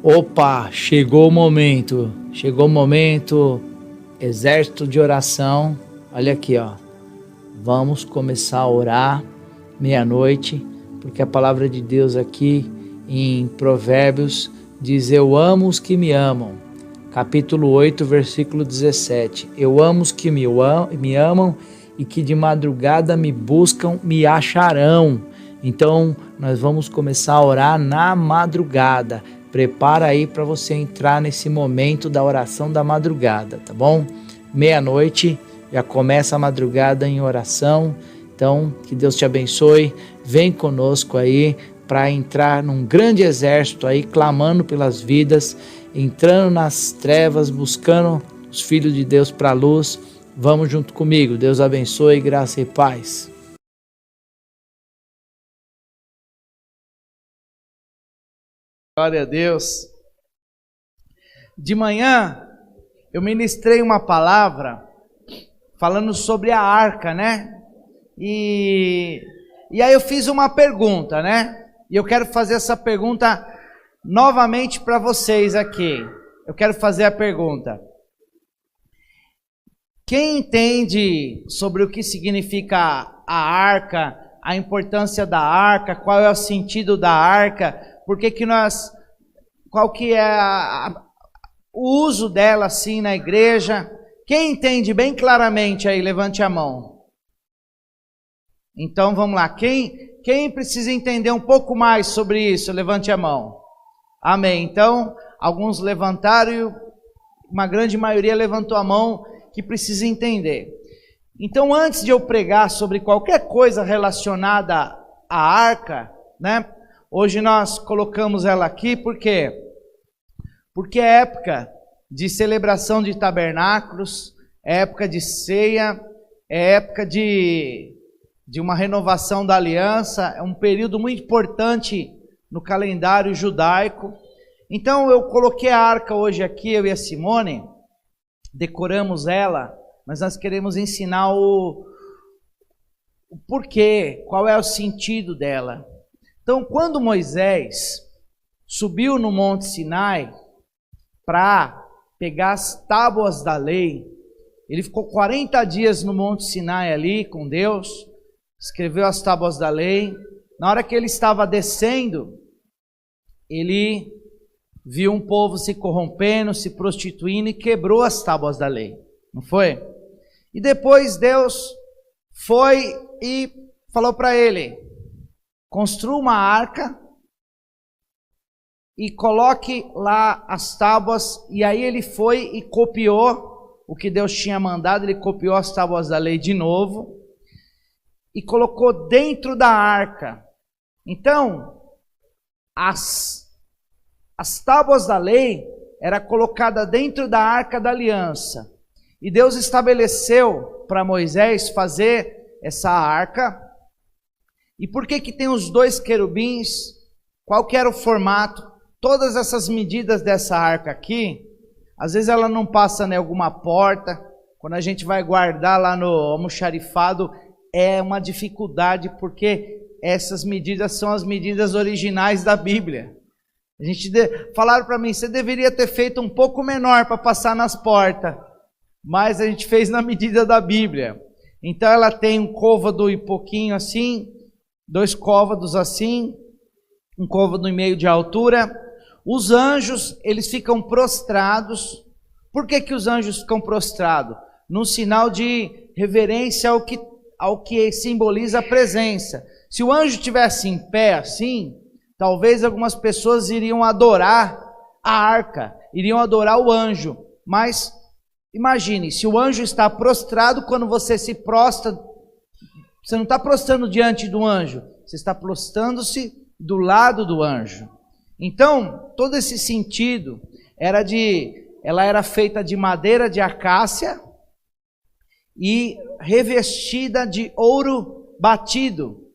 Opa, chegou o momento, exército de oração. Olha aqui, ó. Vamos começar a orar meia-noite, porque a palavra de Deus aqui em Provérbios diz: eu amo os que me amam. Capítulo 8, versículo 17. Eu amo os que me amam e que de madrugada me buscam, me acharão. Então, nós vamos começar a orar na madrugada. Prepara aí para você entrar nesse momento da oração da madrugada, tá bom? Meia-noite, já começa a madrugada em oração. Então, que Deus te abençoe. Vem conosco aí para entrar num grande exército aí, clamando pelas vidas, entrando nas trevas, buscando os filhos de Deus para a luz. Vamos junto comigo. Deus abençoe, graça e paz. Glória a Deus. De manhã eu ministrei uma palavra falando sobre a arca, né? E aí eu fiz uma pergunta, né? E eu quero fazer essa pergunta novamente para vocês aqui. Eu quero fazer a pergunta: quem entende sobre o que significa a arca, a importância da arca, qual é o sentido da arca? Qual que é o uso dela assim na igreja? Quem entende bem claramente aí, levante a mão. Então vamos lá, quem precisa entender um pouco mais sobre isso, levante a mão. Amém. Então, alguns levantaram e uma grande maioria levantou a mão que precisa entender. Então, antes de eu pregar sobre qualquer coisa relacionada à arca, né? Hoje nós colocamos ela aqui porque é época de celebração de tabernáculos, é época de ceia, é época de uma renovação da aliança, é um período muito importante no calendário judaico. Então eu coloquei a arca hoje aqui, eu e a Simone, decoramos ela, mas nós queremos ensinar o porquê, qual é o sentido dela. Então, quando Moisés subiu no Monte Sinai para pegar as tábuas da lei, ele ficou 40 dias no Monte Sinai ali com Deus, escreveu as tábuas da lei. Na hora que ele estava descendo, ele viu um povo se corrompendo, se prostituindo e quebrou as tábuas da lei, não foi? E depois Deus foi e falou para ele: construa uma arca e coloque lá as tábuas. E aí ele foi e copiou o que Deus tinha mandado, ele copiou as tábuas da lei de novo e colocou dentro da arca. Então, as tábuas da lei era colocada dentro da arca da aliança. E Deus estabeleceu para Moisés fazer essa arca. E por que tem os dois querubins? Qual que era o formato? Todas essas medidas dessa arca aqui, às vezes ela não passa em alguma porta. Quando a gente vai guardar lá no almoxarifado, é uma dificuldade, porque essas medidas são as medidas originais da Bíblia. Falaram para mim: você deveria ter feito um pouco menor para passar nas portas. Mas a gente fez na medida da Bíblia. Então ela tem um côvado e pouquinho assim, 2 côvados assim, um côvado e meio de altura. Os anjos, eles ficam prostrados. Por que os anjos ficam prostrados? Num sinal de reverência ao que simboliza a presença. Se o anjo estivesse em pé assim, talvez algumas pessoas iriam adorar a arca, iriam adorar o anjo. Mas imagine, se o anjo está prostrado, quando você se prostra, você não está prostrando diante do anjo, você está prostrando-se do lado do anjo. Então, todo esse sentido ela era feita de madeira de acácia e revestida de ouro batido,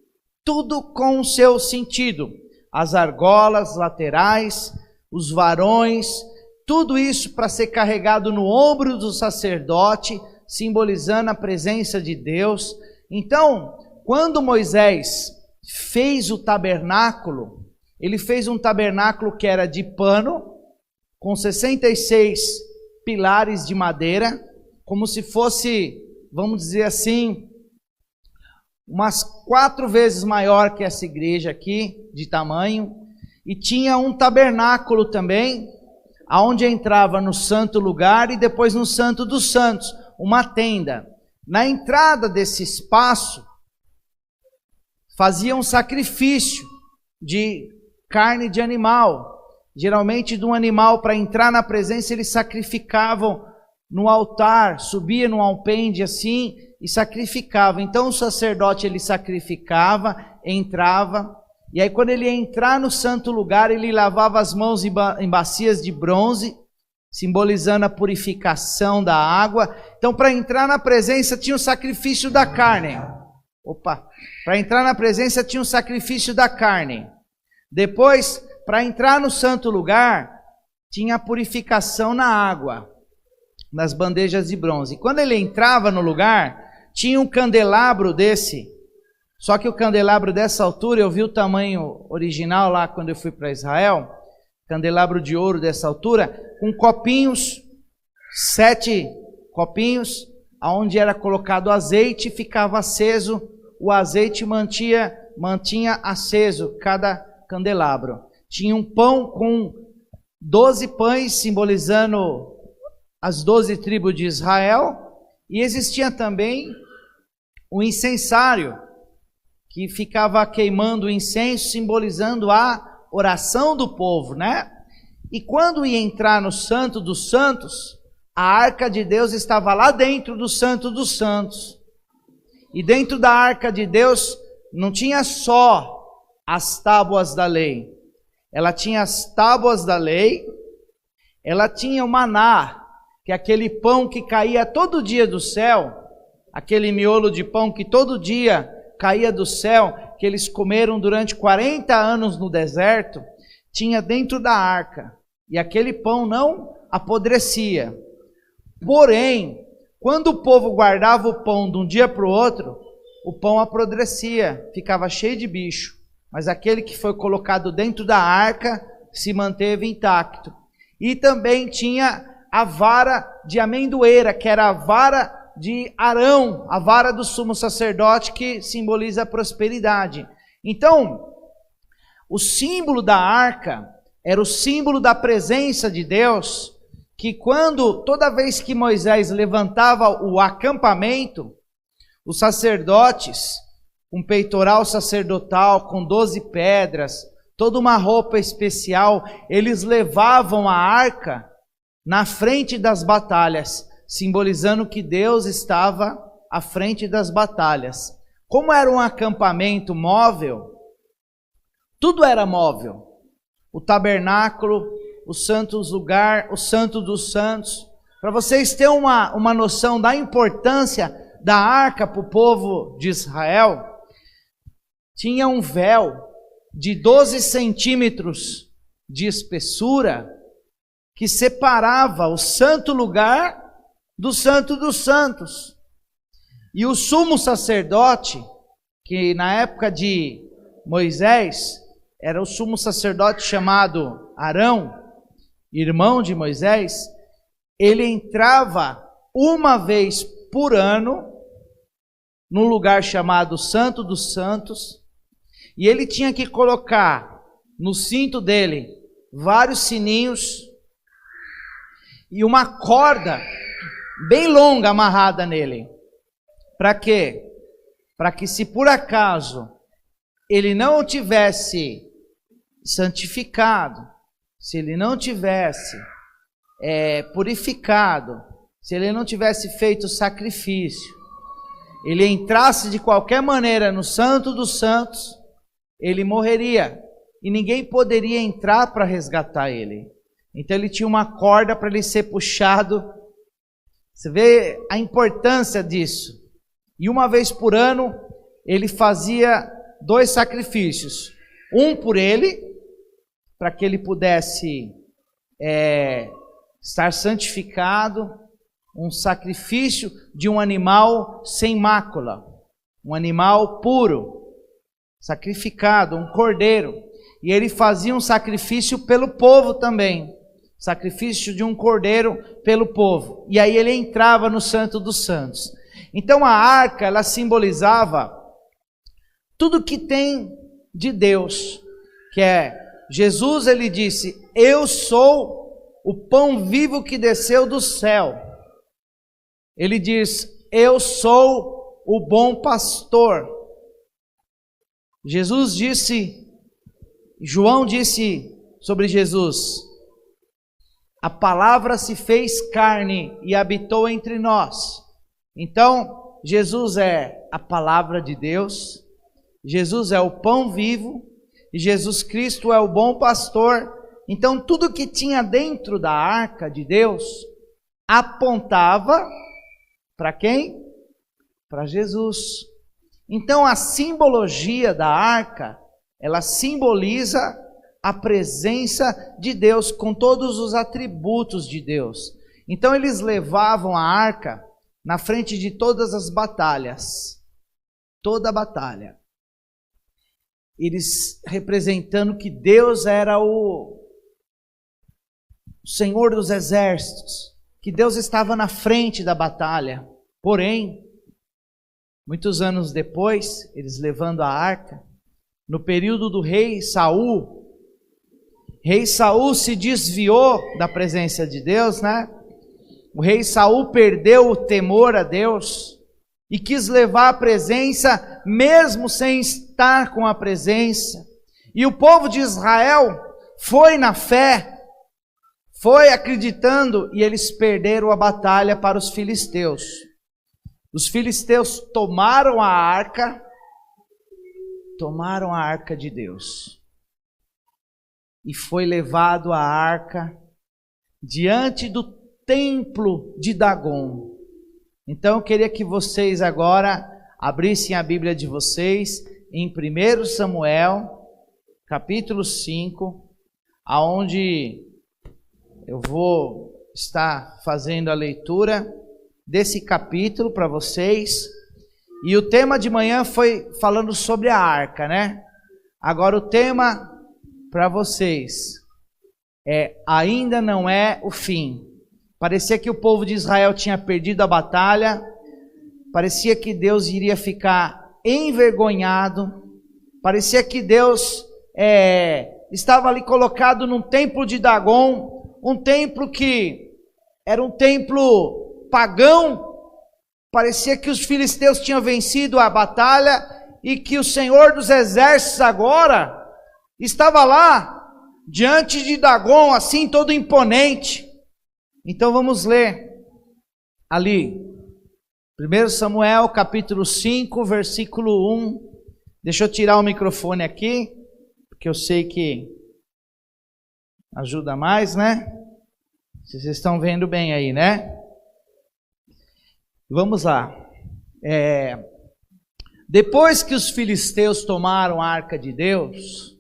tudo com o seu sentido. As argolas laterais, os varões, tudo isso para ser carregado no ombro do sacerdote, simbolizando a presença de Deus. Então, quando Moisés fez o tabernáculo, ele fez um tabernáculo que era de pano, com 66 pilares de madeira, como se fosse, vamos dizer assim, umas 4 vezes maior que essa igreja aqui, de tamanho. E tinha um tabernáculo também, aonde entrava no santo lugar e depois no santo dos santos, uma tenda. Na entrada desse espaço, fazia um sacrifício de carne de animal. Geralmente de um animal, para entrar na presença, eles sacrificavam no altar, subia num alpendre assim e sacrificava. Então o sacerdote, ele sacrificava, entrava, e aí quando ele ia entrar no santo lugar, ele lavava as mãos em bacias de bronze, simbolizando a purificação da água. Então, para entrar na presença tinha o sacrifício da carne. Para entrar na presença tinha o sacrifício da carne. Depois, para entrar no santo lugar, tinha a purificação na água, nas bandejas de bronze. E quando ele entrava no lugar, tinha um candelabro desse. Só que o candelabro dessa altura, eu vi o tamanho original lá quando eu fui para Israel, candelabro de ouro dessa altura, com copinhos, 7 copinhos, onde era colocado azeite, ficava aceso, o azeite mantinha aceso cada candelabro. Tinha um pão com 12 pães, simbolizando as 12 tribos de Israel, e existia também o incensário, que ficava queimando o incenso, simbolizando a oração do povo, né? E quando ia entrar no Santo dos Santos, a arca de Deus estava lá dentro do Santo dos Santos. E dentro da arca de Deus não tinha só as tábuas da lei. Ela tinha as tábuas da lei, ela tinha o maná, que é aquele pão que caía todo dia do céu, aquele miolo de pão que todo dia caía do céu, que eles comeram durante 40 anos no deserto, tinha dentro da arca, e aquele pão não apodrecia. Porém, quando o povo guardava o pão de um dia para o outro, o pão apodrecia, ficava cheio de bicho, mas aquele que foi colocado dentro da arca se manteve intacto. E também tinha a vara de amendoeira, que era a vara de Arão, a vara do sumo sacerdote, que simboliza a prosperidade. Então, o símbolo da arca era o símbolo da presença de Deus, que toda vez que Moisés levantava o acampamento, os sacerdotes, um peitoral sacerdotal com 12 pedras, toda uma roupa especial, eles levavam a arca na frente das batalhas, simbolizando que Deus estava à frente das batalhas. Como era um acampamento móvel, tudo era móvel. O tabernáculo, o santo lugar, o santo dos santos. Para vocês terem uma noção da importância da arca para o povo de Israel, tinha um véu de 12 centímetros de espessura que separava o santo lugar do santo dos santos. E o sumo sacerdote, que na época de Moisés, era o sumo sacerdote chamado Arão, irmão de Moisés, ele entrava uma vez por ano num lugar chamado Santo dos Santos, e ele tinha que colocar no cinto dele vários sininhos e uma corda bem longa amarrada nele. Para quê? Para que, se por acaso ele não tivesse santificado, se ele não tivesse purificado, se ele não tivesse feito sacrifício, ele entrasse de qualquer maneira no Santo dos Santos, ele morreria e ninguém poderia entrar para resgatar ele. Então ele tinha uma corda para ele ser puxado. Você vê a importância disso. E uma vez por ano ele fazia 2 sacrifícios. Um por ele, para que ele pudesse estar santificado, um sacrifício de um animal sem mácula, um animal puro, sacrificado, um cordeiro. E ele fazia um sacrifício pelo povo também, sacrifício de um cordeiro pelo povo. E aí ele entrava no Santo dos Santos. Então a arca, ela simbolizava tudo que tem de Deus, que é Jesus. Ele disse: eu sou o pão vivo que desceu do céu. Ele diz: eu sou o bom pastor. Jesus disse, João disse sobre Jesus: a palavra se fez carne e habitou entre nós. Então, Jesus é a palavra de Deus, Jesus é o pão vivo, e Jesus Cristo é o bom pastor. Então, tudo que tinha dentro da arca de Deus apontava para quem? Para Jesus. Então, a simbologia da arca, ela simboliza a presença de Deus com todos os atributos de Deus. Então, eles levavam a arca na frente de todas as batalhas, toda a batalha. Eles representando que Deus era o Senhor dos exércitos, que Deus estava na frente da batalha. Porém, muitos anos depois, eles levando a arca, no período do rei Saul se desviou da presença de Deus, né? O rei Saul perdeu o temor a Deus e quis levar a presença mesmo sem estar com a presença. E o povo de Israel foi na fé, foi acreditando, e eles perderam a batalha para os filisteus. Os filisteus tomaram a arca de Deus. E foi levado a arca diante do templo de Dagon. Então eu queria que vocês agora abrissem a Bíblia de vocês em 1 Samuel, capítulo 5, aonde eu vou estar fazendo a leitura desse capítulo para vocês. E o tema de manhã foi falando sobre a arca, né? Agora o tema para vocês ainda não é o fim. Parecia que o povo de Israel tinha perdido a batalha, parecia que Deus iria ficar envergonhado, parecia que Deus estava ali colocado num templo de Dagon, um templo que era um templo pagão. Parecia que os filisteus tinham vencido a batalha e que o Senhor dos exércitos agora estava lá diante de Dagon, assim todo imponente. Então vamos ler ali, 1 Samuel capítulo 5, versículo 1. Deixa eu tirar o microfone aqui, porque eu sei que ajuda mais, né? Vocês estão vendo bem aí, né? Vamos lá. Depois que os filisteus tomaram a arca de Deus,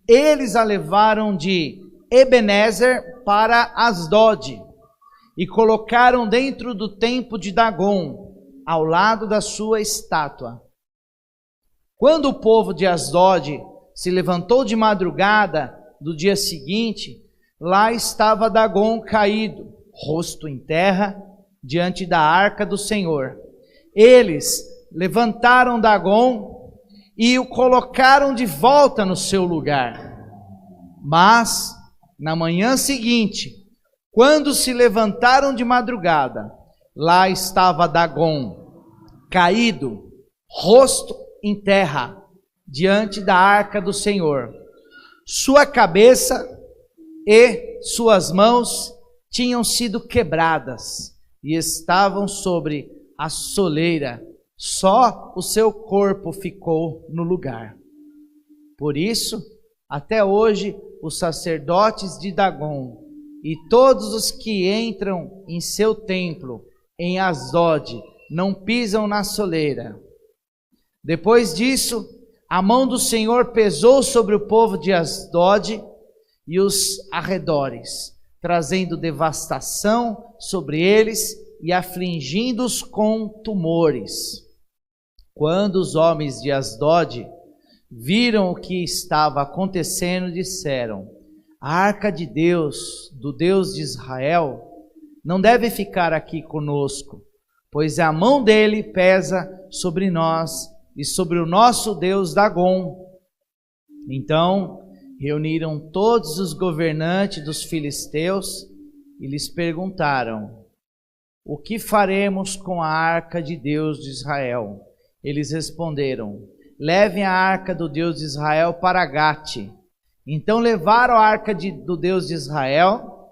eles a levaram de Ebenezer para Asdod e colocaram dentro do templo de Dagon, ao lado da sua estátua. Quando o povo de Asdod se levantou de madrugada do dia seguinte, lá estava Dagon caído, rosto em terra, diante da arca do Senhor. Eles levantaram Dagon e o colocaram de volta no seu lugar. Mas, na manhã seguinte, quando se levantaram de madrugada, lá estava Dagon, caído, rosto em terra, diante da arca do Senhor. Sua cabeça e suas mãos tinham sido quebradas e estavam sobre a soleira. Só o seu corpo ficou no lugar. Por isso, até hoje, os sacerdotes de Dagon e todos os que entram em seu templo, em Asdod, não pisam na soleira. Depois disso, a mão do Senhor pesou sobre o povo de Asdod e os arredores, trazendo devastação sobre eles e afligindo-os com tumores. Quando os homens de Asdod viram o que estava acontecendo, disseram: a arca de Deus, do Deus de Israel, não deve ficar aqui conosco, pois a mão dele pesa sobre nós e sobre o nosso Deus Dagom. Então reuniram todos os governantes dos filisteus e lhes perguntaram: o que faremos com a arca de Deus de Israel? Eles responderam: levem a arca do Deus de Israel para Gate. Então levaram a arca do Deus de Israel,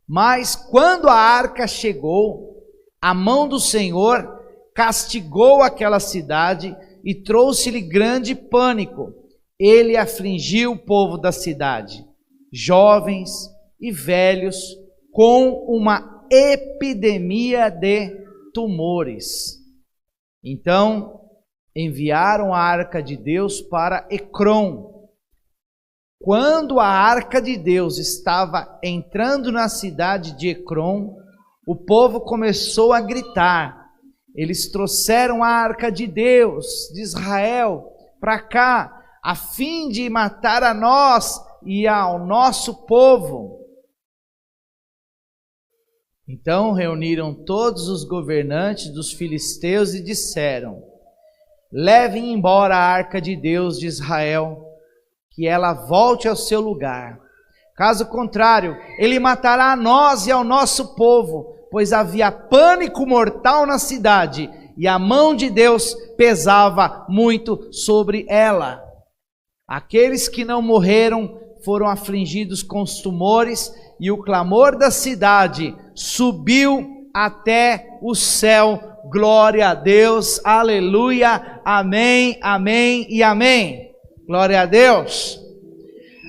mas quando a arca chegou, a mão do Senhor castigou aquela cidade e trouxe-lhe grande pânico. Ele afligiu o povo da cidade, jovens e velhos, com uma epidemia de tumores. Então enviaram a arca de Deus para Ecrom. Quando a arca de Deus estava entrando na cidade de Ecrom, o povo começou a gritar. Eles trouxeram a arca de Deus, de Israel, para cá, a fim de matar a nós e ao nosso povo. Então reuniram todos os governantes dos filisteus e disseram: levem embora a arca de Deus de Israel, que ela volte ao seu lugar. Caso contrário, ele matará a nós e ao nosso povo, pois havia pânico mortal na cidade, e a mão de Deus pesava muito sobre ela. Aqueles que não morreram foram afligidos com os tumores, e o clamor da cidade subiu até o céu. Glória a Deus, aleluia, amém, amém e amém. Glória a Deus.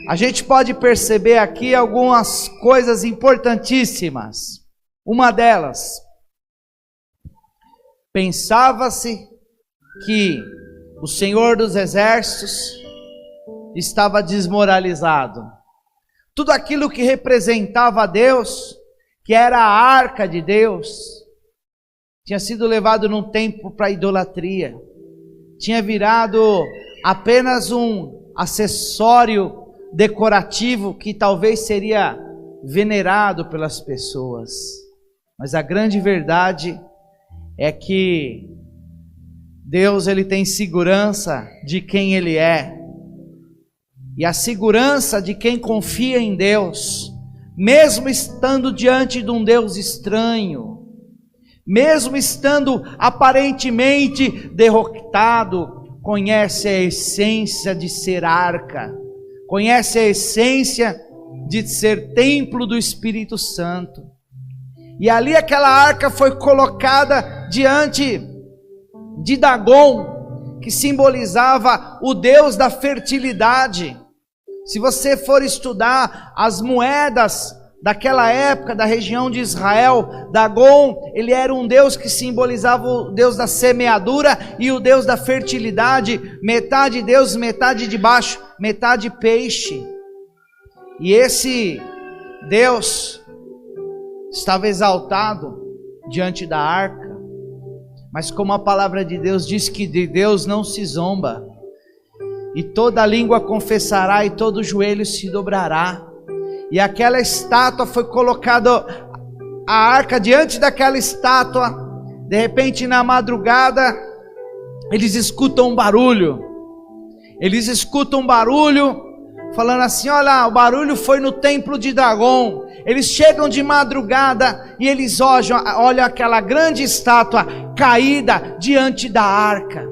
A gente pode perceber aqui algumas coisas importantíssimas. Uma delas, pensava-se que o Senhor dos Exércitos estava desmoralizado. Tudo aquilo que representava Deus, que era a arca de Deus, tinha sido levado num tempo para idolatria. Tinha virado apenas um acessório decorativo que talvez seria venerado pelas pessoas. Mas a grande verdade é que Deus, ele tem segurança de quem ele é. E a segurança de quem confia em Deus, mesmo estando diante de um Deus estranho, mesmo estando aparentemente derrotado, conhece a essência de ser arca, conhece a essência de ser templo do Espírito Santo. E ali aquela arca foi colocada diante de Dagom, que simbolizava o Deus da fertilidade. Se você for estudar as moedas daquela época, da região de Israel, Dagom, ele era um Deus que simbolizava o Deus da semeadura e o Deus da fertilidade, metade Deus, metade de baixo, metade peixe. E esse Deus estava exaltado diante da arca, mas como a palavra de Deus diz que de Deus não se zomba, e toda língua confessará e todo joelho se dobrará. E aquela estátua foi colocada, a arca diante daquela estátua. De repente na madrugada eles escutam um barulho. Eles escutam um barulho falando assim: olha, o barulho foi no templo de Dagom. Eles chegam de madrugada e eles olham aquela grande estátua caída diante da arca.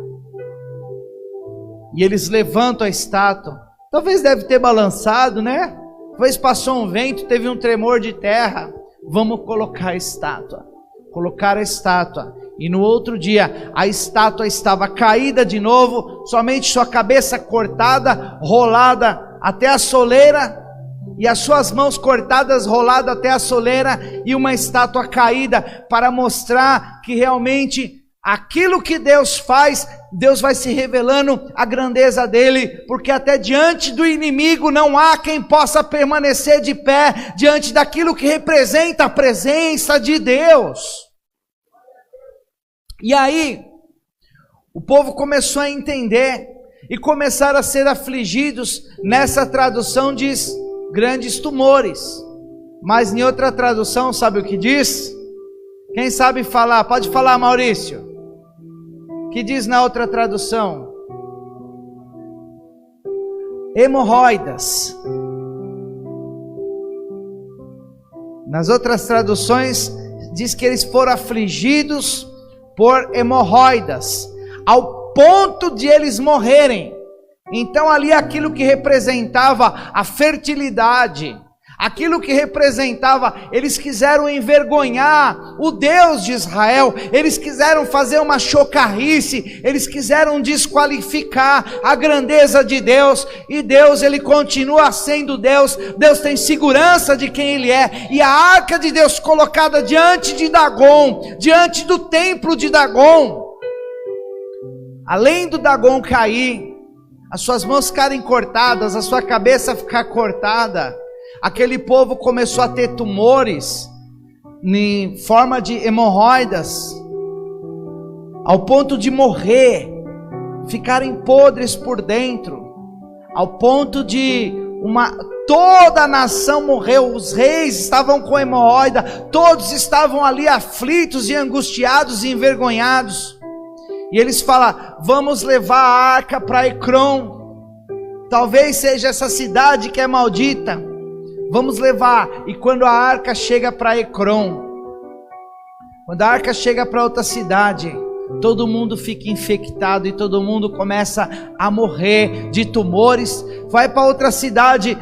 E eles levantam a estátua. Talvez deve ter balançado, né? Talvez passou um vento, teve um tremor de terra. Vamos colocar a estátua. Colocaram a estátua. E no outro dia, a estátua estava caída de novo, somente sua cabeça cortada, rolada até a soleira, e as suas mãos cortadas, roladas até a soleira, e uma estátua caída, para mostrar que realmente aquilo que Deus faz, Deus vai se revelando a grandeza dele, porque até diante do inimigo não há quem possa permanecer de pé, diante daquilo que representa a presença de Deus. E aí, o povo começou a entender, e começaram a ser afligidos. Nessa tradução diz grandes tumores. Mas em outra tradução, sabe o que diz? Quem sabe falar? Pode falar, Maurício. O que diz na outra tradução? Hemorroidas. Nas outras traduções diz que eles foram afligidos por hemorroidas, ao ponto de eles morrerem. Então ali aquilo que representava a fertilidade, aquilo que representava, eles quiseram envergonhar o Deus de Israel, eles quiseram fazer uma chocarrice, eles quiseram desqualificar a grandeza de Deus, e Deus, ele continua sendo Deus. Deus tem segurança de quem ele é, e a arca de Deus colocada diante de Dagon, diante do templo de Dagon, além do Dagon cair, as suas mãos ficarem cortadas, a sua cabeça ficar cortada, aquele povo começou a ter tumores em forma de hemorroidas, ao ponto de morrer, ficarem podres por dentro, ao ponto de toda a nação morreu. Os reis estavam com hemorroida, todos estavam ali aflitos e angustiados e envergonhados. E eles falam: vamos levar a arca para Ecrom, talvez seja essa cidade que é maldita, vamos levar. E quando a arca chega para Ecrom, quando a arca chega para outra cidade, todo mundo fica infectado e todo mundo começa a morrer de tumores. Vai para outra cidade,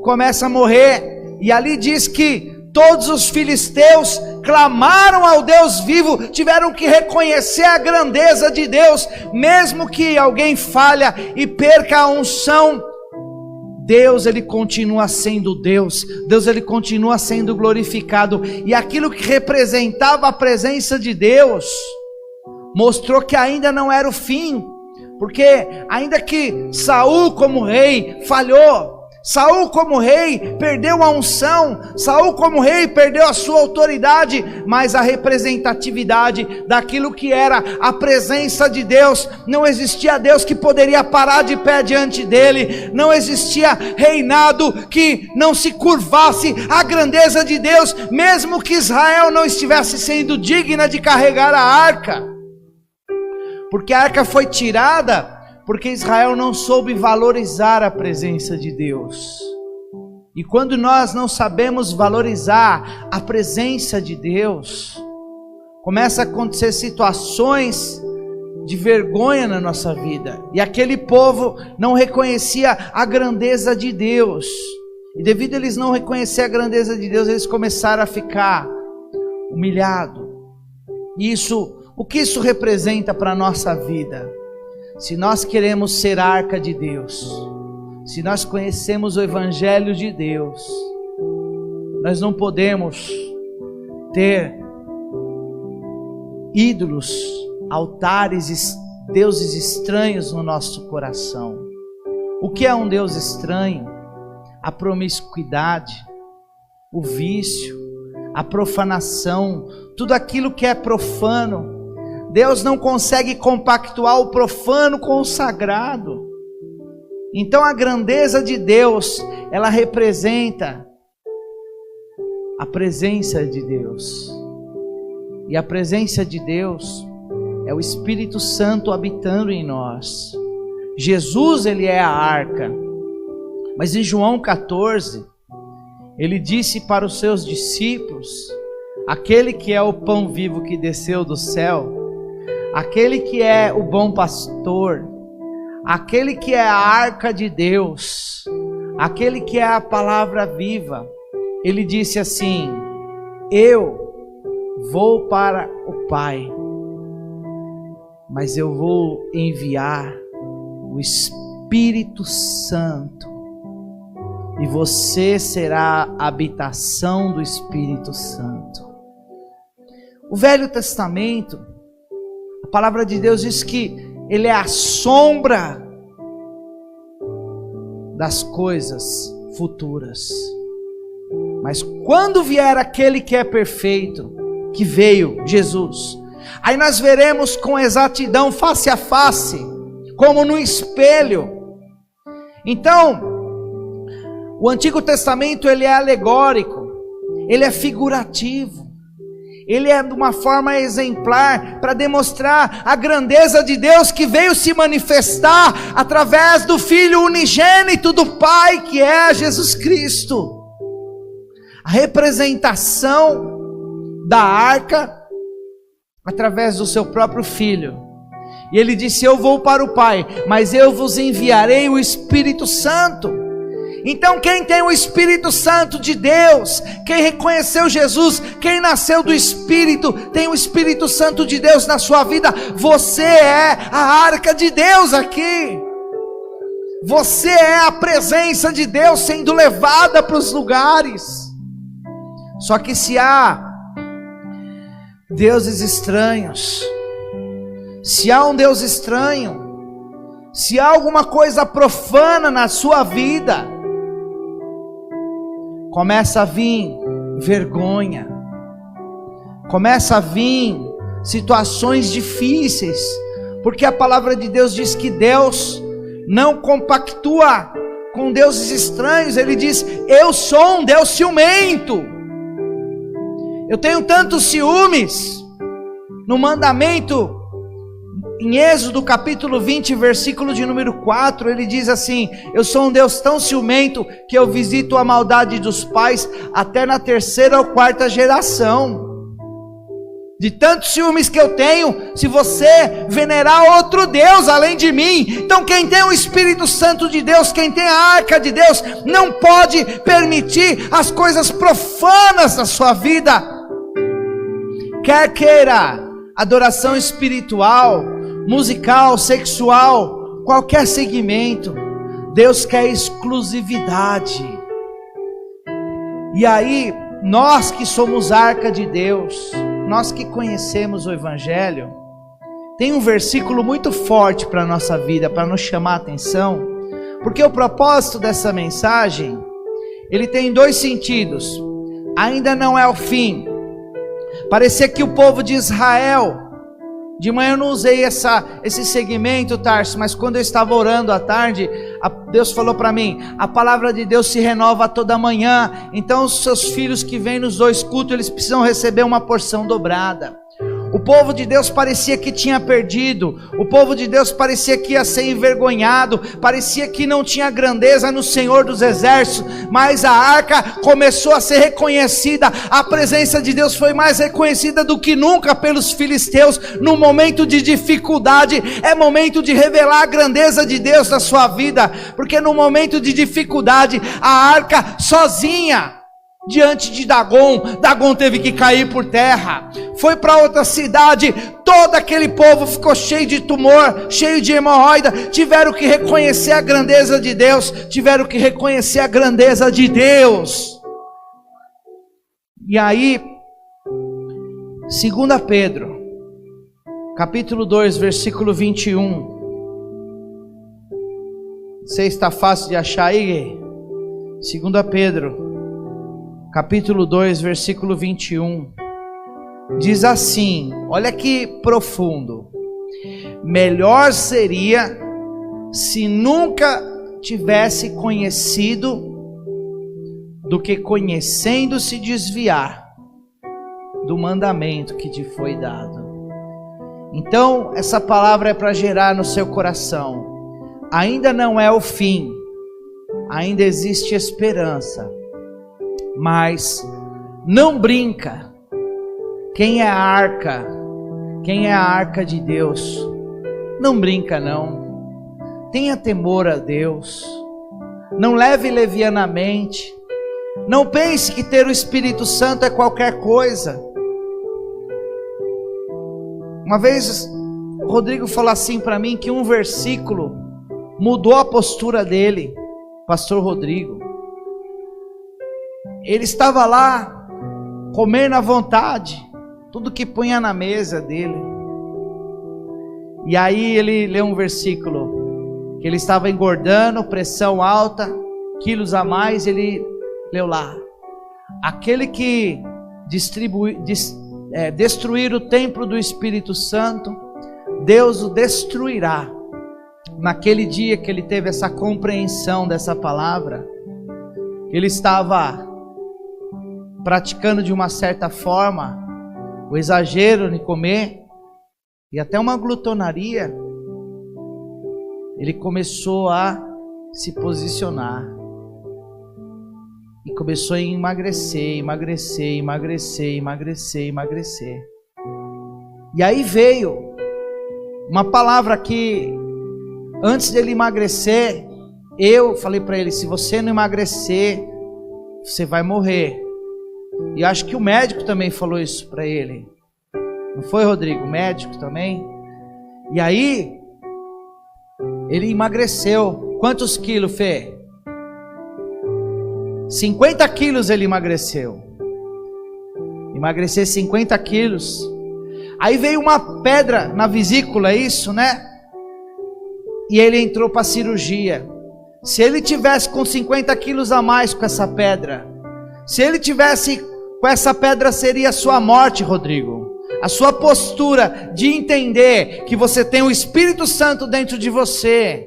começa a morrer, e ali diz que todos os filisteus clamaram ao Deus vivo, tiveram que reconhecer a grandeza de Deus. Mesmo que alguém falha e perca a unção, Deus, ele continua sendo Deus. Deus, ele continua sendo glorificado. E aquilo que representava a presença de Deus mostrou que ainda não era o fim, porque ainda que Saul como rei falhou, Saul como rei perdeu a unção, Saul como rei perdeu a sua autoridade, mas a representatividade daquilo que era a presença de Deus, não existia Deus que poderia parar de pé diante dele, não existia reinado que não se curvasse à grandeza de Deus, mesmo que Israel não estivesse sendo digna de carregar a arca, porque a arca foi tirada porque Israel não soube valorizar a presença de Deus. E quando nós não sabemos valorizar a presença de Deus, começa a acontecer situações de vergonha na nossa vida. E aquele povo não reconhecia a grandeza de Deus. E devido a eles não reconhecer a grandeza de Deus, eles começaram a ficar humilhados. O que isso representa para a nossa vida? Se nós queremos ser arca de Deus, se nós conhecemos o Evangelho de Deus, nós não podemos ter ídolos, altares, deuses estranhos no nosso coração. O que é um Deus estranho? A promiscuidade, o vício, a profanação, tudo aquilo que é profano. Deus não consegue compactuar o profano com o sagrado. Então a grandeza de Deus, ela representa a presença de Deus. E a presença de Deus é o Espírito Santo habitando em nós. Jesus, ele é a arca. Mas em João 14, ele disse para os seus discípulos: aquele que é o pão vivo que desceu do céu, aquele que é o bom pastor, aquele que é a arca de Deus, aquele que é a palavra viva, ele disse assim: eu vou para o Pai, mas eu vou enviar o Espírito Santo, e você será a habitação do Espírito Santo. O Velho Testamento, a palavra de Deus diz que ele é a sombra das coisas futuras. Mas quando vier aquele que é perfeito, que veio, Jesus, aí nós veremos com exatidão, face a face, como no espelho. Então, O Antigo Testamento ele é alegórico, ele é figurativo, ele é de uma forma exemplar para demonstrar a grandeza de Deus que veio se manifestar através do Filho unigênito do Pai, que é Jesus Cristo. A representação da arca através do seu próprio Filho. E ele disse: eu vou para o Pai, mas eu vos enviarei o Espírito Santo. Então quem tem o Espírito Santo de Deus, quem reconheceu Jesus, quem nasceu do Espírito, tem o Espírito Santo de Deus na sua vida. Você é a arca de Deus aqui. Você é a presença de Deus sendo levada para os lugares. Só que se há deuses estranhos, se há um Deus estranho, se há alguma coisa profana na sua vida, começa a vir vergonha, começa a vir situações difíceis, porque a palavra de Deus diz que Deus não compactua com deuses estranhos. Ele diz: eu sou um Deus ciumento. Eu tenho tantos ciúmes. No mandamento, em Êxodo capítulo 20, versículo de número 4, ele diz assim: eu sou um Deus tão ciumento que eu visito a maldade dos pais até na 3ª ou 4ª geração. De tantos ciúmes que eu tenho, se você venerar outro Deus além de mim. Então quem tem o Espírito Santo de Deus, quem tem a arca de Deus, não pode permitir as coisas profanas da sua vida. Quer queira adoração espiritual, musical, sexual, qualquer segmento, Deus quer exclusividade. E aí, nós que somos arca de Deus, nós que conhecemos o Evangelho, tem um versículo muito forte para a nossa vida, para nos chamar a atenção, porque o propósito dessa mensagem, ele tem 2 sentidos. Ainda não é o fim. Parecia que o povo de Israel, de manhã eu não usei esse segmento, Tarso, mas quando eu estava orando à tarde, Deus falou para mim: a palavra de Deus se renova toda manhã. Então os seus filhos que vêm nos 2 cultos, eles precisam receber uma porção dobrada. O povo de Deus parecia que tinha perdido, o povo de Deus parecia que ia ser envergonhado, parecia que não tinha grandeza no Senhor dos Exércitos, mas a arca começou a ser reconhecida, a presença de Deus foi mais reconhecida do que nunca pelos filisteus. No momento de dificuldade, é momento de revelar a grandeza de Deus na sua vida, porque no momento de dificuldade, a arca sozinha, diante de Dagon teve que cair por terra, foi para outra cidade, todo aquele povo ficou cheio de tumor, cheio de hemorroida, tiveram que reconhecer a grandeza de Deus, E aí, 2 Pedro, capítulo 2, versículo 21, você está fácil de achar aí? 2 Pedro, capítulo 2, versículo 21, diz assim, olha que profundo: melhor seria se nunca tivesse conhecido, do que conhecendo se desviar do mandamento que te foi dado. Então essa palavra é para gerar no seu coração: ainda não é o fim, ainda existe esperança. Mas não brinca. Quem é a arca? Quem é a arca de Deus? Não brinca não. Tenha temor a Deus. Não leve levianamente. Não pense que ter o Espírito Santo é qualquer coisa. Uma vez o Rodrigo falou assim para mim, que um versículo mudou a postura dele. Pastor Rodrigo, ele estava lá, comendo à vontade, tudo que punha na mesa dele. E aí ele leu um versículo, que ele estava engordando, pressão alta, quilos a mais. Ele leu lá: aquele que destruir o templo do Espírito Santo, Deus o destruirá. Naquele dia que ele teve essa compreensão dessa palavra, ele estava praticando de uma certa forma o exagero de comer e até uma glutonaria, ele começou a se posicionar e começou a emagrecer. E aí veio uma palavra que antes dele emagrecer, eu falei para ele: se você não emagrecer, você vai morrer. E acho que o médico também falou isso para ele. Não foi, Rodrigo? O médico também. E aí, ele emagreceu. Quantos quilos, Fê? 50 quilos ele emagreceu. Emagrecer 50 quilos. Aí veio uma pedra na vesícula, é isso, né? E ele entrou para a cirurgia. Se ele tivesse com 50 quilos a mais com essa pedra, se ele tivesse com essa pedra, seria a sua morte, Rodrigo. A sua postura de entender que você tem o Espírito Santo dentro de você,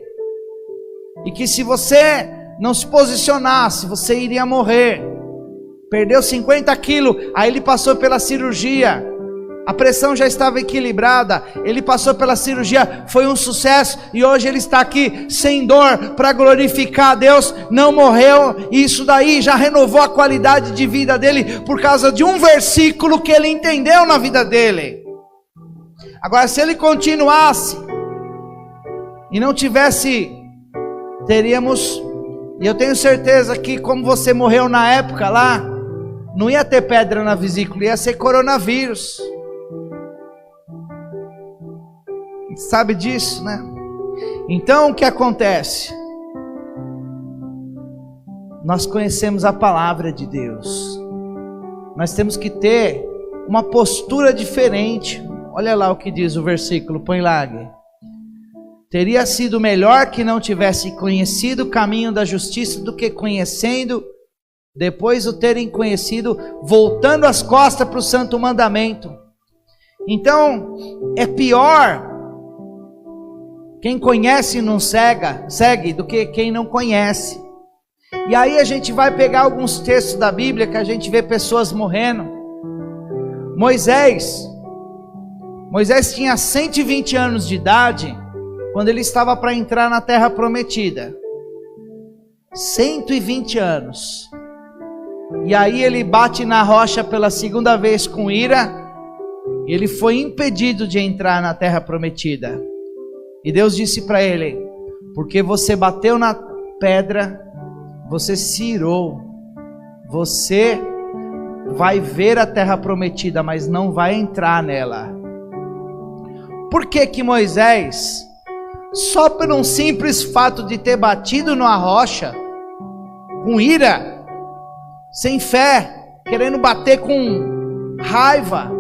e que se você não se posicionasse, você iria morrer. Perdeu 50 quilos, aí ele passou pela cirurgia, a pressão já estava equilibrada, ele passou pela cirurgia, foi um sucesso, e hoje ele está aqui sem dor, para glorificar a Deus, não morreu, e isso daí já renovou a qualidade de vida dele, por causa de um versículo que ele entendeu na vida dele. Agora, se ele continuasse, e não tivesse, teríamos, e eu tenho certeza que como você morreu na época lá, não ia ter pedra na vesícula, ia ser coronavírus. Sabe disso, né? Então o que acontece? Nós conhecemos a palavra de Deus. Nós temos que ter uma postura diferente. Olha lá o que diz o versículo, põe lá, Gui. Teria sido melhor que não tivesse conhecido o caminho da justiça do que conhecendo, depois o terem conhecido, voltando as costas para o santo mandamento. Então é pior quem conhece e não segue do que quem não conhece. E aí a gente vai pegar alguns textos da Bíblia que a gente vê pessoas morrendo. Moisés tinha 120 anos de idade quando ele estava para entrar na terra prometida. 120 anos. E aí ele bate na rocha pela segunda vez com ira. E ele foi impedido de entrar na terra prometida. E Deus disse para ele: porque você bateu na pedra, você se irou, você vai ver a terra prometida, mas não vai entrar nela. Por que que Moisés, só por um simples fato de ter batido na rocha, com ira, sem fé, querendo bater com raiva,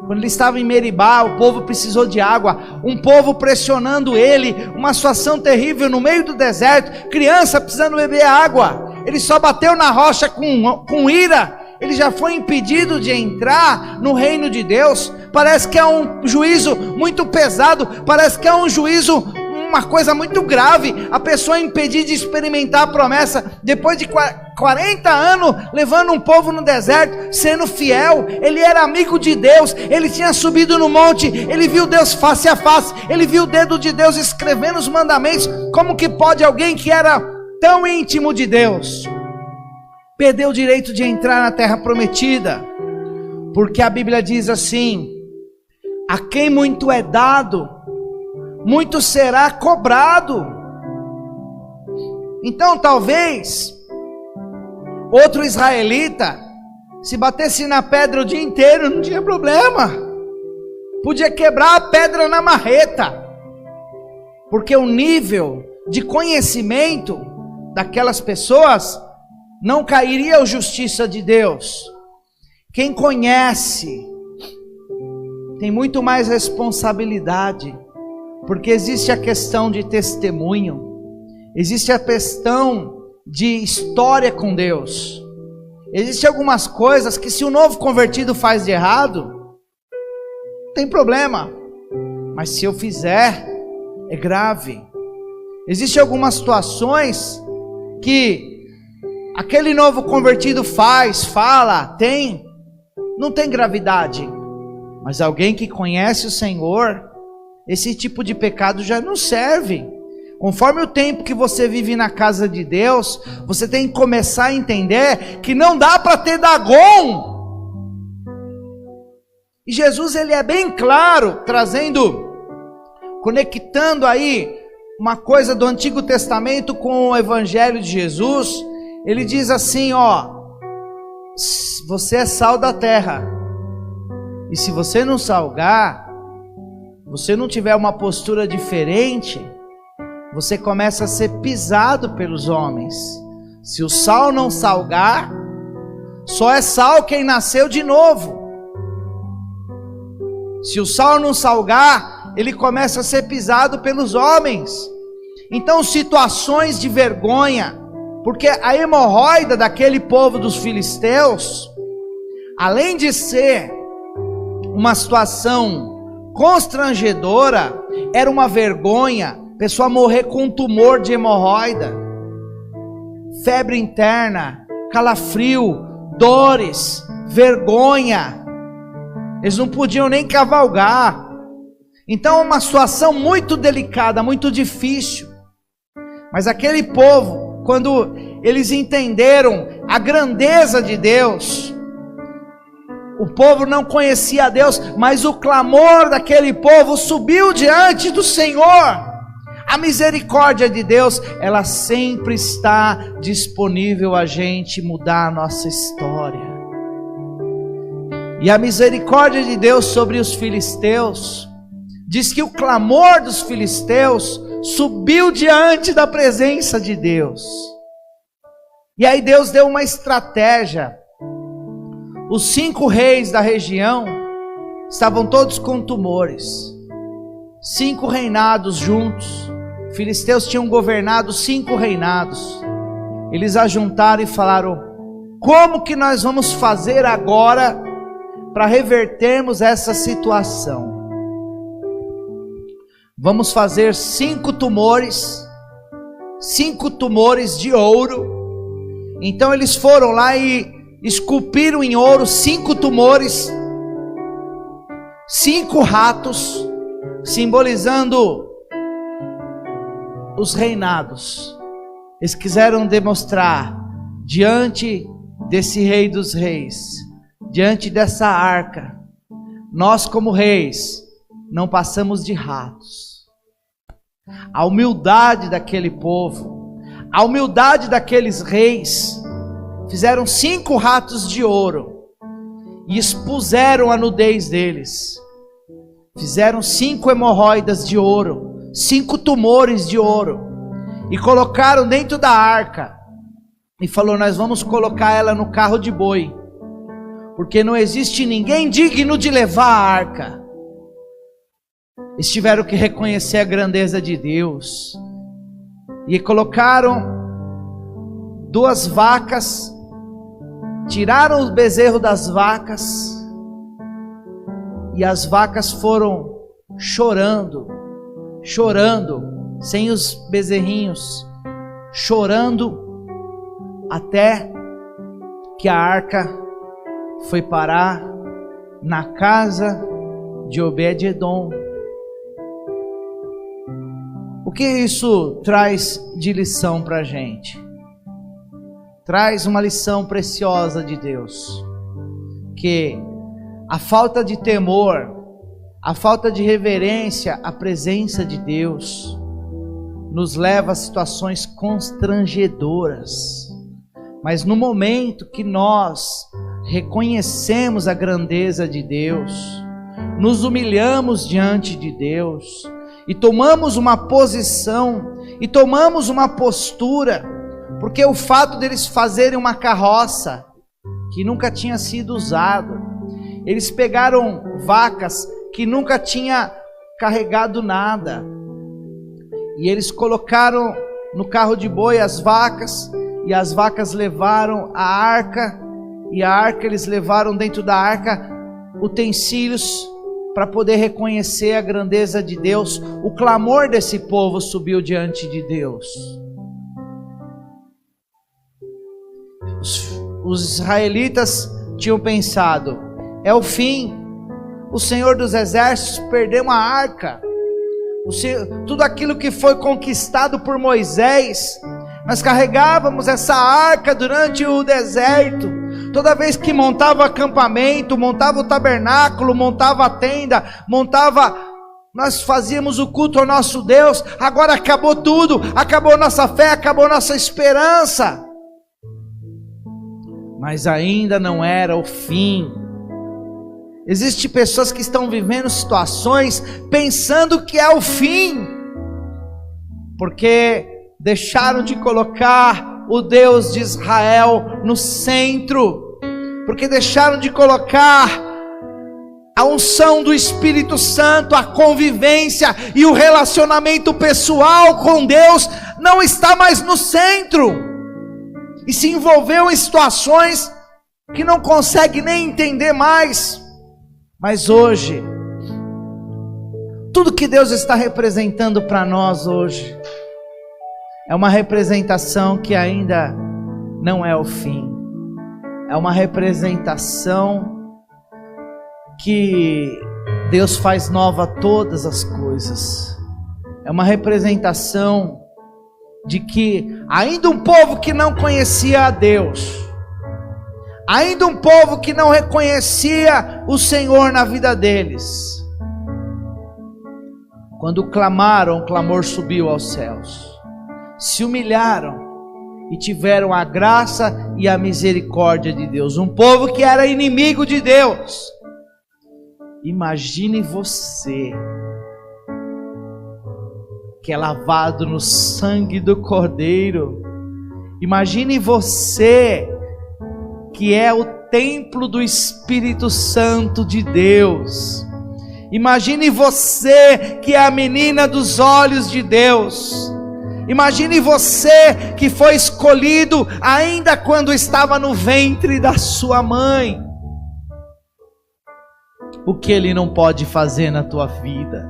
quando ele estava em Meribá, o povo precisou de água, um povo pressionando ele, uma situação terrível no meio do deserto, criança precisando beber água, ele só bateu na rocha com ira, ele já foi impedido de entrar no reino de Deus. Parece que é um juízo muito pesado, parece que é um juízo, uma coisa muito grave, a pessoa impedir de experimentar a promessa, depois de 40 anos, levando um povo no deserto, sendo fiel. Ele era amigo de Deus, ele tinha subido no monte, ele viu Deus face a face, ele viu o dedo de Deus escrevendo os mandamentos. Como que pode alguém que era tão íntimo de Deus, perder o direito de entrar na terra prometida? Porque a Bíblia diz assim: a quem muito é dado, muito será cobrado. Então talvez outro israelita, se batesse na pedra o dia inteiro, não tinha problema, podia quebrar a pedra na marreta, porque o nível de conhecimento daquelas pessoas não cairia a justiça de Deus. Quem conhece tem muito mais responsabilidade, porque existe a questão de testemunho, existe a questão de história com Deus. Existem algumas coisas que, se o novo convertido faz de errado, não tem problema, mas se eu fizer, é grave. Existem algumas situações que aquele novo convertido fala, não tem gravidade. Mas alguém que conhece o Senhor, esse tipo de pecado já não serve. Conforme o tempo que você vive na casa de Deus, você tem que começar a entender que não dá para ter Dagon. E Jesus, ele é bem claro, conectando aí uma coisa do Antigo Testamento com o Evangelho de Jesus. Ele diz assim, você é sal da terra, e se você não salgar, você não tiver uma postura diferente, você começa a ser pisado pelos homens. Se o sal não salgar, só é sal quem nasceu de novo. Se o sal não salgar, ele começa a ser pisado pelos homens. Então, situações de vergonha, porque a hemorroida daquele povo dos filisteus, além de ser uma situação constrangedora, era uma vergonha. Pessoa morrer com um tumor de hemorroida, febre interna, calafrio, dores, vergonha. Eles não podiam nem cavalgar. Então, uma situação muito delicada, muito difícil. Mas aquele povo, quando eles entenderam a grandeza de Deus, o povo não conhecia a Deus, mas o clamor daquele povo subiu diante do Senhor. A misericórdia de Deus, ela sempre está disponível a gente mudar a nossa história. E a misericórdia de Deus sobre os filisteus, diz que o clamor dos filisteus subiu diante da presença de Deus. E aí Deus deu uma estratégia. Os 5 reis da região estavam todos com tumores. 5 reinados juntos. Filisteus tinham governado 5 reinados. Eles ajuntaram e falaram: como que nós vamos fazer agora para revertermos essa situação? Vamos fazer 5 tumores de ouro. Então eles foram lá e esculpiram em ouro 5 tumores, 5 ratos, simbolizando os reinados. Eles quiseram demonstrar diante desse rei dos reis, diante dessa arca, nós como reis não passamos de ratos. A humildade daquele povo, a humildade daqueles reis, fizeram 5 ratos de ouro e expuseram a nudez deles. Fizeram 5 hemorroidas de ouro, 5 tumores de ouro, e colocaram dentro da arca, e falou: nós vamos colocar ela no carro de boi, porque não existe ninguém digno de levar a arca. Eles tiveram que reconhecer a grandeza de Deus, e colocaram 2 vacas, tiraram o bezerro das vacas, e as vacas foram chorando, sem os bezerrinhos, chorando, até que a arca foi parar na casa de Obed-edom. O que isso traz de lição para a gente? Traz uma lição preciosa de Deus, que a falta de temor, a falta de reverência à presença de Deus nos leva a situações constrangedoras. Mas no momento que nós reconhecemos a grandeza de Deus, nos humilhamos diante de Deus e tomamos uma posição e tomamos uma postura, porque o fato deles fazerem uma carroça que nunca tinha sido usada, eles pegaram vacas que nunca tinha carregado nada, e eles colocaram no carro de boi as vacas, e as vacas levaram a arca, e a arca eles levaram dentro da arca utensílios para poder reconhecer a grandeza de Deus. O clamor desse povo subiu diante de Deus. Os israelitas tinham pensado: é o fim. O Senhor dos Exércitos perdeu uma arca. Tudo aquilo que foi conquistado por Moisés, nós carregávamos essa arca durante o deserto. Toda vez que montava acampamento, montava o tabernáculo, montava a tenda, nós fazíamos o culto ao nosso Deus. Agora acabou tudo, acabou nossa fé, acabou nossa esperança. Mas ainda não era o fim. Existem pessoas que estão vivendo situações pensando que é o fim, porque deixaram de colocar o Deus de Israel no centro, porque deixaram de colocar a unção do Espírito Santo, a convivência e o relacionamento pessoal com Deus não está mais no centro, e se envolveu em situações que não consegue nem entender mais. Mas hoje, tudo que Deus está representando para nós hoje, é uma representação que ainda não é o fim. É uma representação que Deus faz nova todas as coisas. É uma representação de que ainda um povo que não conhecia a Deus, ainda um povo que não reconhecia o Senhor na vida deles, quando clamaram, o clamor subiu aos céus. Se humilharam e tiveram a graça e a misericórdia de Deus. Um povo que era inimigo de Deus. Imagine você, que é lavado no sangue do Cordeiro. Imagine você, que é o templo do Espírito Santo de Deus. Imagine você, que é a menina dos olhos de Deus. Imagine você, que foi escolhido ainda quando estava no ventre da sua mãe. O que Ele não pode fazer na tua vida?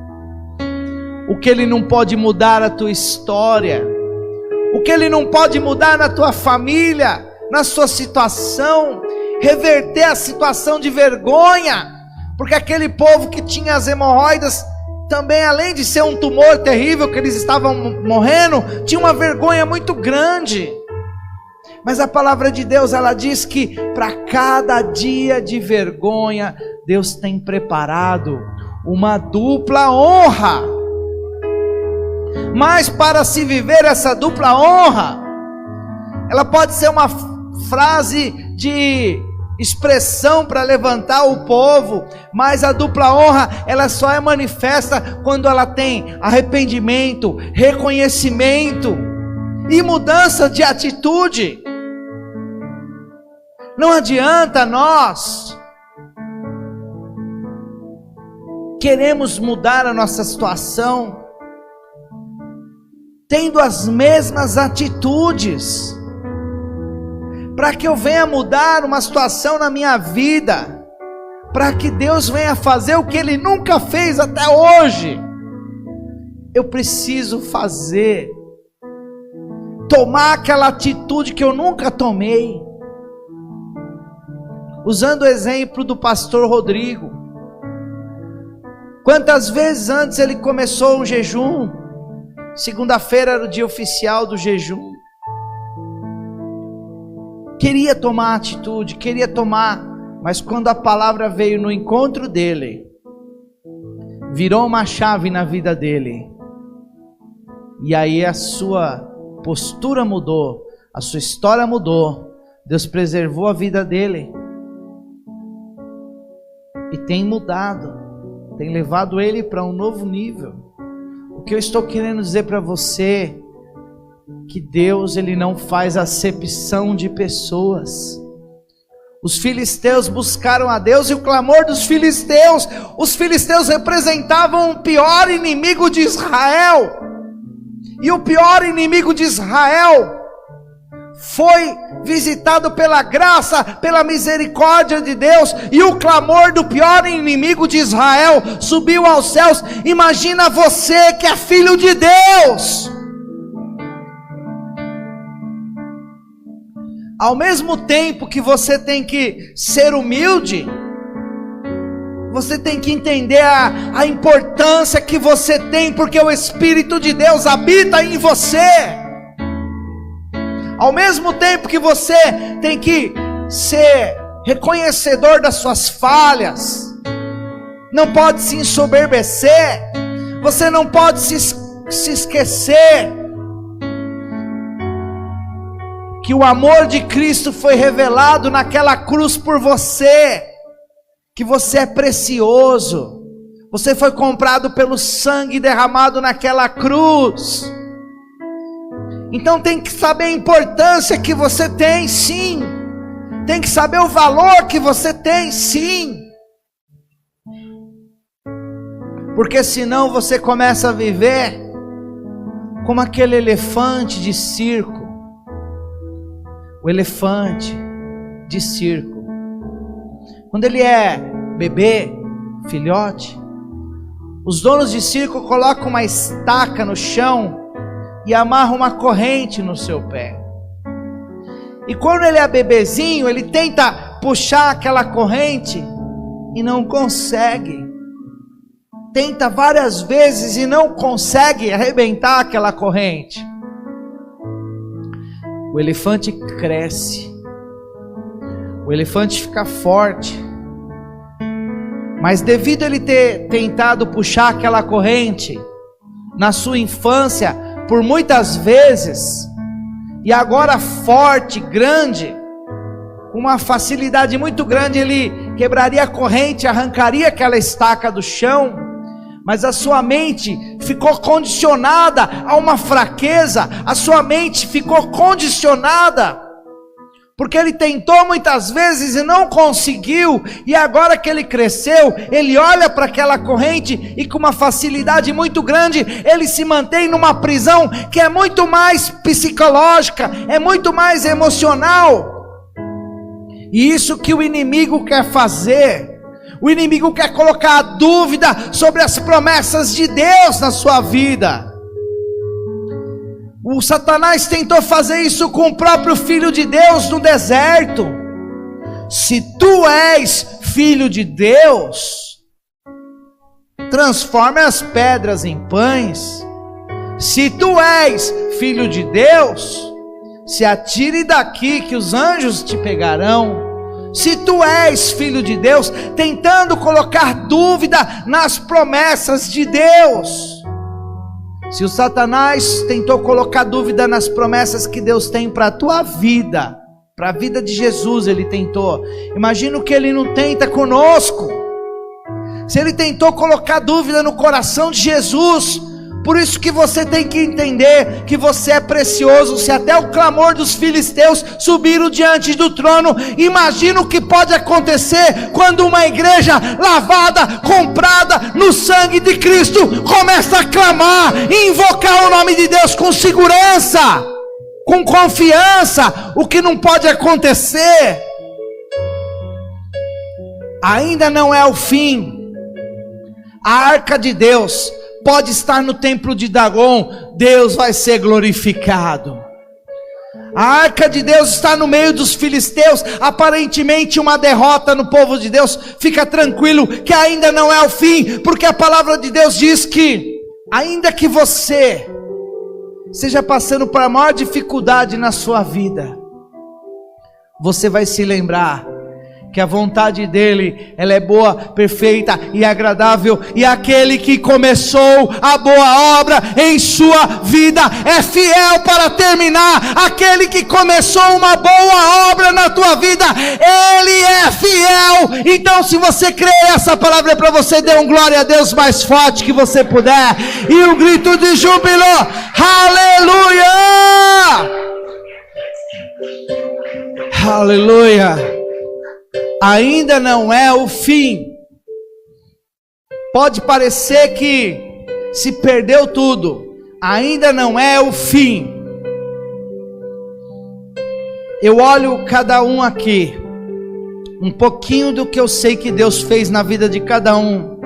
O que Ele não pode mudar a tua história? O que Ele não pode mudar na tua família, na sua situação? Reverter a situação de vergonha, porque aquele povo que tinha as hemorroidas, também além de ser um tumor terrível que eles estavam morrendo, tinha uma vergonha muito grande. Mas a palavra de Deus, ela diz que para cada dia de vergonha, Deus tem preparado uma dupla honra. Mas para se viver essa dupla honra, ela pode ser uma frase de expressão para levantar o povo, mas a dupla honra, ela só é manifesta quando ela tem arrependimento, reconhecimento e mudança de atitude. Não adianta nós queremos mudar a nossa situação tendo as mesmas atitudes. Para que eu venha mudar uma situação na minha vida, para que Deus venha fazer o que Ele nunca fez até hoje, eu preciso tomar aquela atitude que eu nunca tomei. Usando o exemplo do pastor Rodrigo, quantas vezes antes ele começou um jejum? Segunda-feira era o dia oficial do jejum. Queria tomar atitude, mas quando a palavra veio no encontro dele, virou uma chave na vida dele, e aí a sua postura mudou, a sua história mudou. Deus preservou a vida dele e tem mudado, tem levado ele para um novo nível. O que eu estou querendo dizer para você, que Deus, Ele não faz acepção de pessoas. Os filisteus buscaram a Deus, e o clamor dos filisteus, os filisteus representavam o pior inimigo de Israel, e o pior inimigo de Israel foi visitado pela graça, pela misericórdia de Deus, e o clamor do pior inimigo de Israel subiu aos céus. Imagina você que é filho de Deus. Ao mesmo tempo que você tem que ser humilde, você tem que entender a importância que você tem, porque o Espírito de Deus habita em você. Ao mesmo tempo que você tem que ser reconhecedor das suas falhas, não pode se ensoberbecer, você não pode se esquecer que o amor de Cristo foi revelado naquela cruz por você, que você é precioso, você foi comprado pelo sangue derramado naquela cruz. Então tem que saber a importância que você tem, sim, tem que saber o valor que você tem, sim, porque senão você começa a viver como aquele elefante de circo. O elefante de circo, quando ele é bebê, filhote, os donos de circo colocam uma estaca no chão e amarram uma corrente no seu pé. E quando ele é bebezinho, ele tenta puxar aquela corrente e não consegue. Tenta várias vezes e não consegue arrebentar aquela corrente. O elefante cresce, o elefante fica forte, mas devido a ele ter tentado puxar aquela corrente na sua infância por muitas vezes, e agora forte, grande, com uma facilidade muito grande, ele quebraria a corrente, arrancaria aquela estaca do chão, mas a sua mente ficou condicionada a uma fraqueza, a sua mente ficou condicionada, porque ele tentou muitas vezes e não conseguiu, e agora que ele cresceu, ele olha para aquela corrente e com uma facilidade muito grande, ele se mantém numa prisão que é muito mais psicológica, é muito mais emocional, e isso que o inimigo quer fazer. O inimigo quer colocar a dúvida sobre as promessas de Deus na sua vida. O Satanás tentou fazer isso com o próprio Filho de Deus no deserto. Se tu és filho de Deus, transforme as pedras em pães. Se tu és filho de Deus, se atire daqui que os anjos te pegarão. Se tu és filho de Deus, tentando colocar dúvida nas promessas de Deus. Se o Satanás tentou colocar dúvida nas promessas que Deus tem para a tua vida, para a vida de Jesus ele tentou, imagina o que ele não tenta conosco. Se ele tentou colocar dúvida no coração de Jesus, por isso que você tem que entender que você é precioso. Se até o clamor dos filisteus subiram diante do trono, imagina o que pode acontecer quando uma igreja lavada, comprada no sangue de Cristo, começa a clamar e invocar o nome de Deus com segurança, com confiança. O que não pode acontecer. Ainda não é o fim. A arca de Deus pode estar no templo de Dagon, Deus vai ser glorificado. A arca de Deus está no meio dos filisteus, aparentemente uma derrota no povo de Deus. Fica tranquilo que ainda não é o fim, porque a palavra de Deus diz que ainda que você esteja passando por a maior dificuldade na sua vida, você vai se lembrar que a vontade dele, ela é boa, perfeita e agradável, e aquele que começou a boa obra em sua vida é fiel para terminar. Aquele que começou uma boa obra na tua vida, ele é fiel. Então, se você crê, essa palavra é para você. Dê um glória a Deus mais forte que você puder, e um grito de júbilo, aleluia, aleluia. Ainda não é o fim. Pode parecer que se perdeu tudo, ainda não é o fim. Eu olho cada um aqui, um pouquinho do que eu sei que Deus fez na vida de cada um.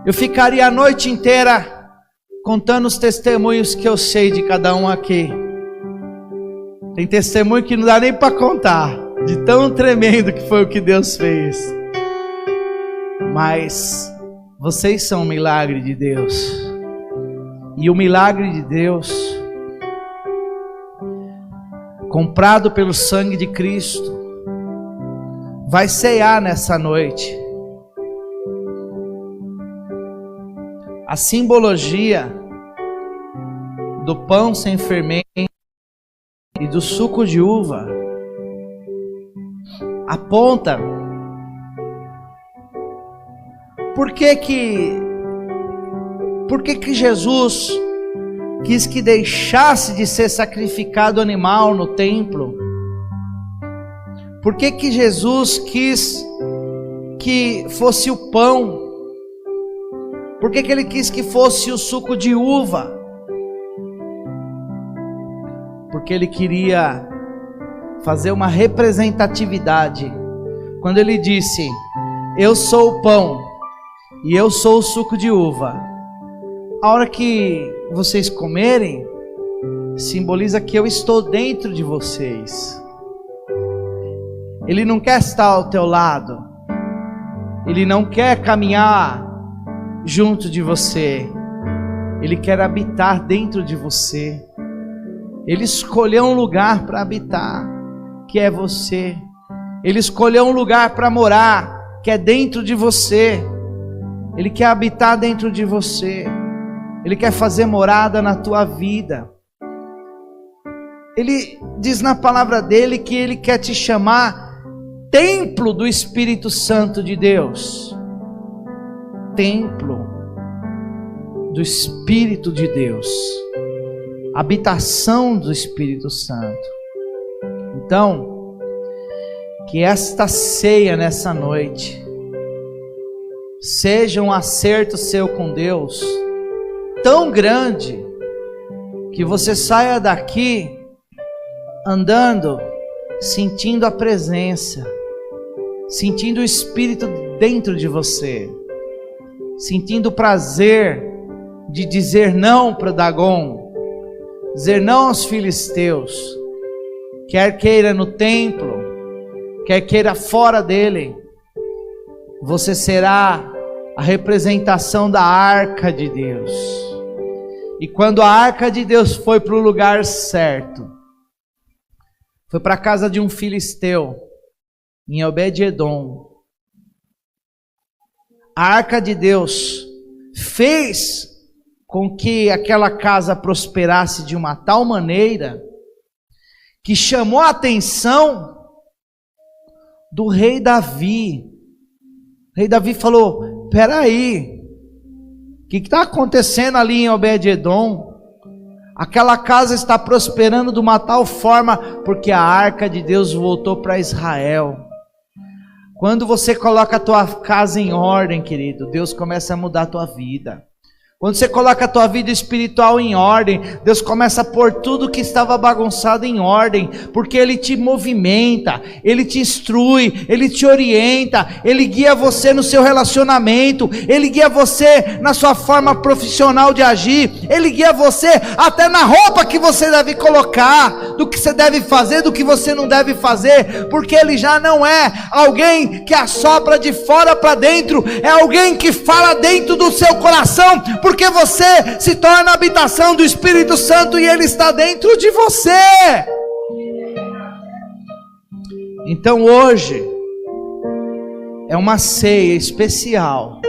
Eu ficaria a noite inteira contando os testemunhos que eu sei de cada um aqui. Tem testemunho que não dá nem para contar, de tão tremendo que foi o que Deus fez. Mas vocês são um milagre de Deus. E o milagre de Deus, comprado pelo sangue de Cristo, vai cear nessa noite. A simbologia do pão sem fermento e do suco de uva aponta por que Jesus quis que deixasse de ser sacrificado animal no templo. Por que Jesus quis que fosse o pão? Por que ele quis que fosse o suco de uva? Porque ele queria fazer uma representatividade. Quando ele disse: eu sou o pão e eu sou o suco de uva, a hora que vocês comerem, simboliza que eu estou dentro de vocês. Ele não quer estar ao teu lado, ele não quer caminhar junto de você, ele quer habitar dentro de você. Ele escolheu um lugar para habitar, que é você. Ele escolheu um lugar para morar, que é dentro de você. Ele quer habitar dentro de você. Ele quer fazer morada na tua vida. Ele diz na palavra dele que ele quer te chamar templo do Espírito Santo de Deus. Templo do Espírito de Deus. Habitação do Espírito Santo. Então, que esta ceia nessa noite seja um acerto seu com Deus tão grande que você saia daqui andando, sentindo a presença, sentindo o Espírito dentro de você, sentindo o prazer de dizer não para Dagon, dizer não aos filisteus, quer queira no templo, quer queira fora dele. Você será a representação da arca de Deus. E quando a arca de Deus foi para o lugar certo, foi para a casa de um filisteu, em Obed-edom, a arca de Deus fez com que aquela casa prosperasse de uma tal maneira que chamou a atenção do rei Davi. O rei Davi falou: peraí, o que está acontecendo ali em Obed-edom? Aquela casa está prosperando de uma tal forma porque a arca de Deus voltou para Israel. Quando você coloca a tua casa em ordem, querido, Deus começa a mudar a tua vida. Quando você coloca a tua vida espiritual em ordem, Deus começa a pôr tudo que estava bagunçado em ordem, porque Ele te movimenta, Ele te instrui, Ele te orienta, Ele guia você no seu relacionamento, Ele guia você na sua forma profissional de agir, Ele guia você até na roupa que você deve colocar, do que você deve fazer, do que você não deve fazer, porque Ele já não é alguém que assopra de fora para dentro, é alguém que fala dentro do seu coração, porque você se torna a habitação do Espírito Santo e Ele está dentro de você. Então hoje é uma ceia especial,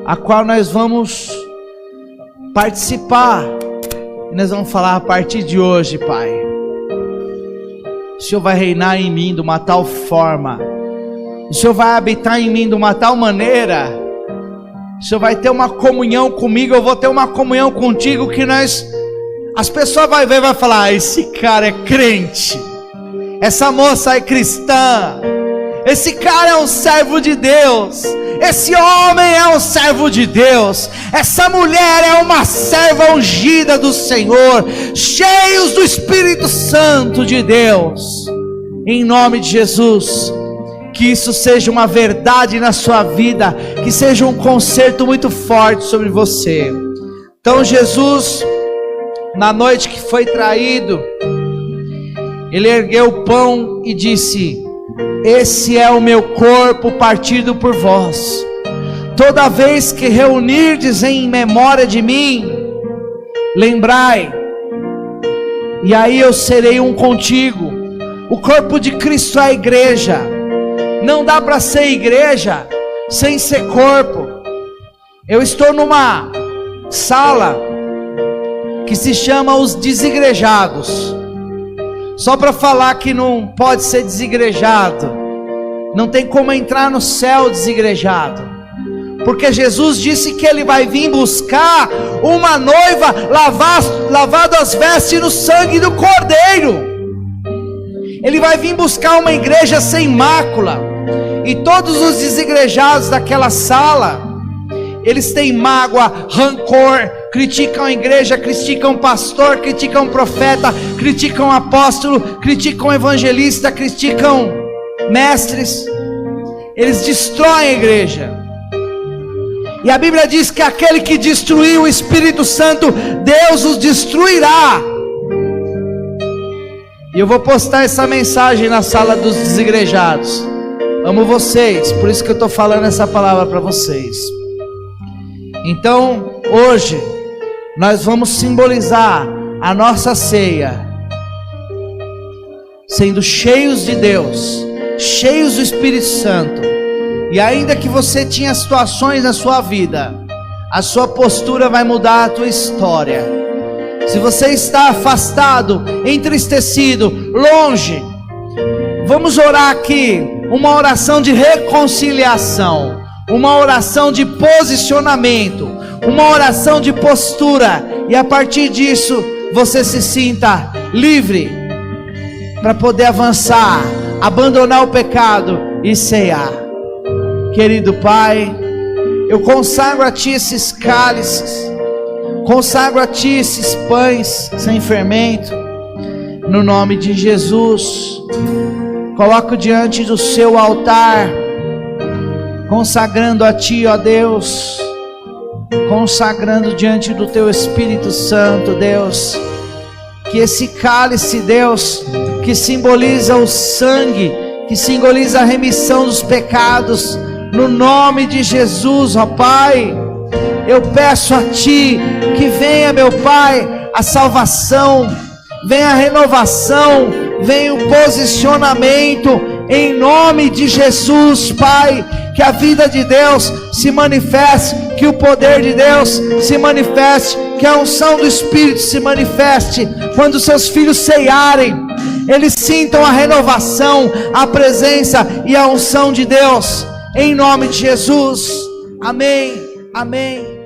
a qual nós vamos participar, e nós vamos falar: a partir de hoje, Pai, o Senhor vai reinar em mim de uma tal forma, o Senhor vai habitar em mim de uma tal maneira, o Senhor vai ter uma comunhão comigo, eu vou ter uma comunhão contigo, que as pessoas vão ver e vão falar: esse cara é crente, essa moça é cristã, esse cara é um servo de Deus, esse homem é um servo de Deus, essa mulher é uma serva ungida do Senhor, cheios do Espírito Santo de Deus. Em nome de Jesus, que isso seja uma verdade na sua vida, que seja um concerto muito forte sobre você. Então Jesus, na noite que foi traído, Ele ergueu o pão e disse: esse é o meu corpo partido por vós. Toda vez que reunirdes em memória de mim, lembrai, e aí eu serei um contigo. O corpo de Cristo é a igreja. Não dá para ser igreja sem ser corpo. Eu estou numa sala que se chama os desigrejados. Só para falar que não pode ser desigrejado. Não tem como entrar no céu desigrejado. Porque Jesus disse que Ele vai vir buscar uma noiva lavada as vestes no sangue do Cordeiro. Ele vai vir buscar uma igreja sem mácula. E todos os desigrejados daquela sala, eles têm mágoa, rancor, criticam a igreja, criticam o pastor, criticam o profeta, criticam o apóstolo, criticam o evangelista, criticam mestres. Eles destroem a igreja. E a Bíblia diz que aquele que destruiu o Espírito Santo, Deus os destruirá. E eu vou postar essa mensagem na sala dos desigrejados. Amo vocês, por isso que eu estou falando essa palavra para vocês. Então, hoje, nós vamos simbolizar a nossa ceia, sendo cheios de Deus, cheios do Espírito Santo. E ainda que você tinha situações na sua vida, a sua postura vai mudar a tua história. Se você está afastado, entristecido, longe, vamos orar aqui uma oração de reconciliação, uma oração de posicionamento, uma oração de postura, e a partir disso você se sinta livre para poder avançar, abandonar o pecado e ceiar. Querido Pai, eu consagro a Ti esses cálices, consagro a Ti esses pães sem fermento, no nome de Jesus. Coloco diante do Seu altar, consagrando a Ti, ó Deus, consagrando diante do Teu Espírito Santo, Deus, que esse cálice, Deus, que simboliza o sangue, que simboliza a remissão dos pecados, no nome de Jesus, ó Pai, eu peço a Ti, que venha, meu Pai, a salvação, venha a renovação, venha o posicionamento, em nome de Jesus, Pai, que a vida de Deus se manifeste, que o poder de Deus se manifeste, que a unção do Espírito se manifeste, quando seus filhos ceiarem, eles sintam a renovação, a presença e a unção de Deus, em nome de Jesus, amém, amém.